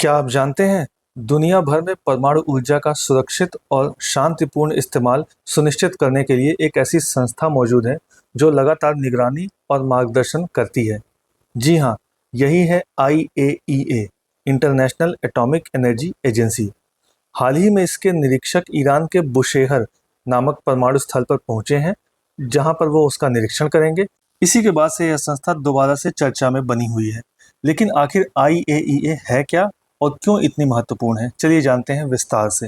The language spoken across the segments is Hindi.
क्या आप जानते हैं दुनिया भर में परमाणु ऊर्जा का सुरक्षित और शांतिपूर्ण इस्तेमाल सुनिश्चित करने के लिए एक ऐसी संस्था मौजूद है जो लगातार निगरानी और मार्गदर्शन करती है। जी हाँ, यही है IAEA, international atomic energy agency. हाल ही में इसके निरीक्षक ईरान के बुशेहर नामक परमाणु स्थल पर पहुंचे हैं, जहां पर वो उसका निरीक्षण करेंगे। इसी के बाद से यह संस्था दोबारा से चर्चा में बनी हुई है। लेकिन आखिर IAEA है क्या और क्यों इतनी महत्वपूर्ण है, चलिए जानते हैं विस्तार से।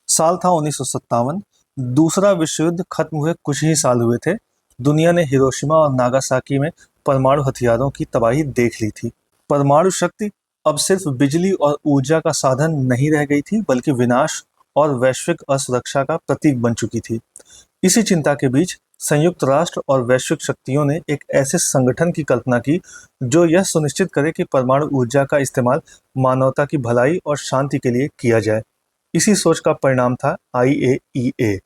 साल था 1957। दूसरा विश्व युद्ध खत्म हुए कुछ ही साल हुए थे। दुनिया ने हिरोशिमा और नागासाकी में परमाणु हथियारों की तबाही देख ली थी। परमाणु शक्ति अब सिर्फ बिजली और ऊर्जा का साधन नहीं रह गई थी, बल्कि विनाश और वैश्विक असुरक्षा का प्रतीक बन चुकी थी। इसी चिंता के बीच संयुक्त राष्ट्र और वैश्विक शक्तियों ने एक ऐसे संगठन की कल्पना की जो यह सुनिश्चित करे कि परमाणु ऊर्जा का इस्तेमाल मानवता की भलाई और शांति के लिए किया जाए। इसी सोच का परिणाम था IAEA।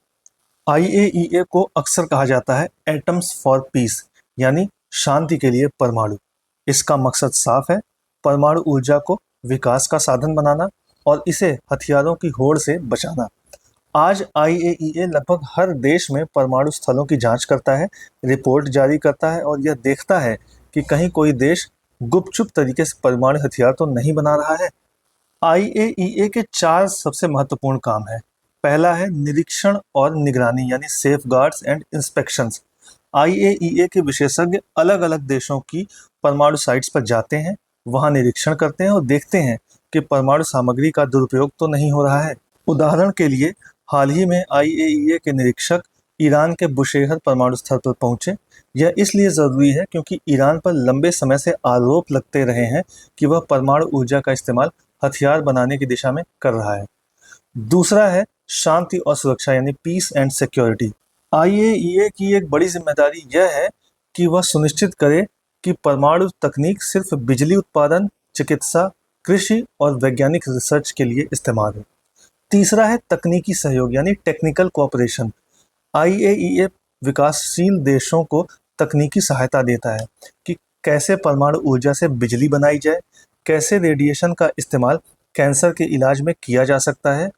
IAEA को अक्सर कहा जाता है एटम्स फॉर पीस, यानी शांति के लिए परमाणु। इसका मकसद साफ है, परमाणु ऊर्जा को विकास का साधन बनाना और इसे हथियारों की होड़ से बचाना। आज IAEA लगभग हर देश में परमाणु स्थलों की जांच करता है, रिपोर्ट जारी करता है और यह देखता है कि कहीं कोई देश गुपचुप तरीके से परमाणु हथियार तो नहीं बना रहा है। IAEA के 4 सबसे महत्वपूर्ण काम हैं। पहला है निरीक्षण और निगरानी, यानी सेफगार्ड्स एंड इंस्पेक्शंस। IAEA के विशेषज्ञ अलग अलग देशों की परमाणु साइट्स पर जाते हैं, वहां निरीक्षण करते हैं और देखते हैं कि परमाणु सामग्री का दुरुपयोग तो नहीं हो रहा है। उदाहरण के लिए हाल ही में IAEA के निरीक्षक ईरान के बुशेहर परमाणु स्थल पर पहुंचे। यह इसलिए जरूरी है क्योंकि ईरान पर लंबे समय से आरोप लगते रहे हैं कि वह परमाणु ऊर्जा का इस्तेमाल हथियार बनाने की दिशा में कर रहा है। दूसरा है शांति और सुरक्षा, यानी पीस एंड सिक्योरिटी। IAEA की एक बड़ी जिम्मेदारी यह है कि वह सुनिश्चित करे कि परमाणु तकनीक सिर्फ बिजली उत्पादन, चिकित्सा, कृषि और वैज्ञानिक रिसर्च के लिए इस्तेमाल हो। तीसरा है तकनीकी सहयोग, यानी टेक्निकल कोऑपरेशन। IAEA विकासशील देशों को तकनीकी सहायता देता है कि कैसे परमाणु ऊर्जा से बिजली बनाई जाए, कैसे रेडिएशन का इस्तेमाल कैंसर के इलाज में किया जा सकता है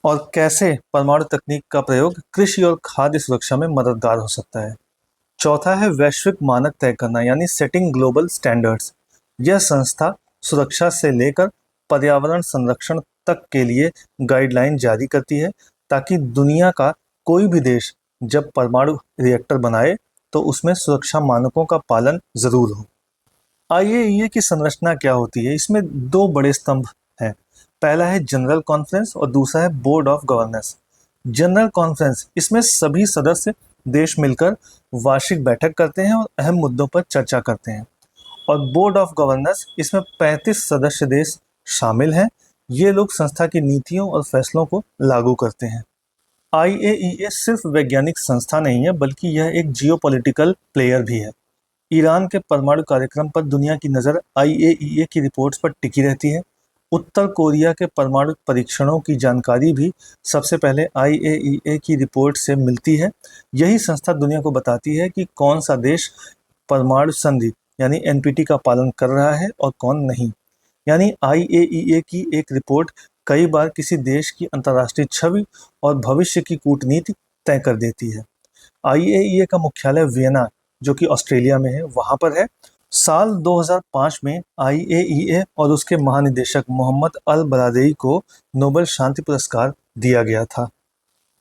और कैसे परमाणु तकनीक का प्रयोग कृषि और खाद्य सुरक्षा में मददगार हो सकता है। चौथा है वैश्विक मानक तय करना, यानी सेटिंग ग्लोबल स्टैंडर्ड्स। यह संस्था सुरक्षा से लेकर पर्यावरण संरक्षण तक के लिए गाइडलाइन जारी करती है, ताकि दुनिया का कोई भी देश जब परमाणु रिएक्टर बनाए तो उसमें सुरक्षा मानकों का पालन जरूर हो। IAEA की संरचना क्या होती है? इसमें 2 बड़े स्तंभ हैं। पहला है जनरल कॉन्फ्रेंस और दूसरा है board of governance. General conference, इसमें सभी सदस्य देश मिलकर वार्षिक बैठक करते हैं और अहम मुद्दों पर चर्चा करते हैं। और बोर्ड ऑफ गवर्नेंस, इसमें 35 सदस्य देश शामिल हैं। ये लोग संस्था की नीतियों और फैसलों को लागू करते हैं। IAEA सिर्फ वैज्ञानिक संस्था नहीं है, बल्कि यह एक जियोपॉलिटिकल प्लेयर भी है। ईरान के परमाणु कार्यक्रम पर दुनिया की नज़र IAEA की रिपोर्ट्स पर टिकी रहती है। उत्तर कोरिया के परमाणु परीक्षणों की जानकारी भी सबसे पहले IAEA की रिपोर्ट से मिलती है। यही संस्था दुनिया को बताती है कि कौन सा देश परमाणु संधि यानी NPT का पालन कर रहा है और कौन नहीं। यानी IAEA की एक रिपोर्ट कई बार किसी देश की अंतर्राष्ट्रीय छवि और भविष्य की कूटनीति तय कर देती है। IAEA का मुख्यालय वियना, जो कि ऑस्ट्रेलिया में है, वहाँ पर है। साल 2005 में IAEA और उसके महानिदेशक मोहम्मद अल बरादई को नोबेल शांति पुरस्कार दिया गया था।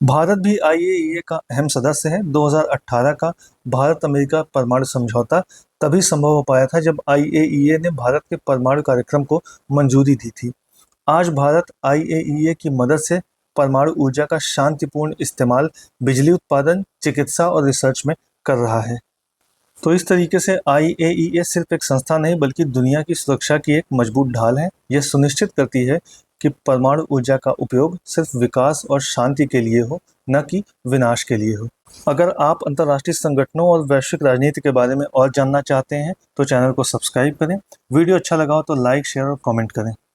भारत भी IAEA का अहम सदस्य है। 2018 का भारत अमेरिका परमाणु समझौता तभी संभव हो पाया था जब IAEA ने भारत के परमाणु कार्यक्रम को मंजूरी दी थी। आज भारत IAEA की मदद से परमाणु ऊर्जा का शांतिपूर्ण इस्तेमाल बिजली उत्पादन, चिकित्सा और रिसर्च में कर रहा है। तो इस तरीके से IAEA सिर्फ एक संस्था नहीं, बल्कि दुनिया की सुरक्षा की एक मजबूत ढाल है। यह सुनिश्चित करती है कि परमाणु ऊर्जा का उपयोग सिर्फ विकास और शांति के लिए हो, न कि विनाश के लिए हो। अगर आप अंतर्राष्ट्रीय संगठनों और वैश्विक राजनीति के बारे में और जानना चाहते हैं तो चैनल को सब्सक्राइब करें। वीडियो अच्छा लगा हो तो लाइक, शेयर और कमेंट करें।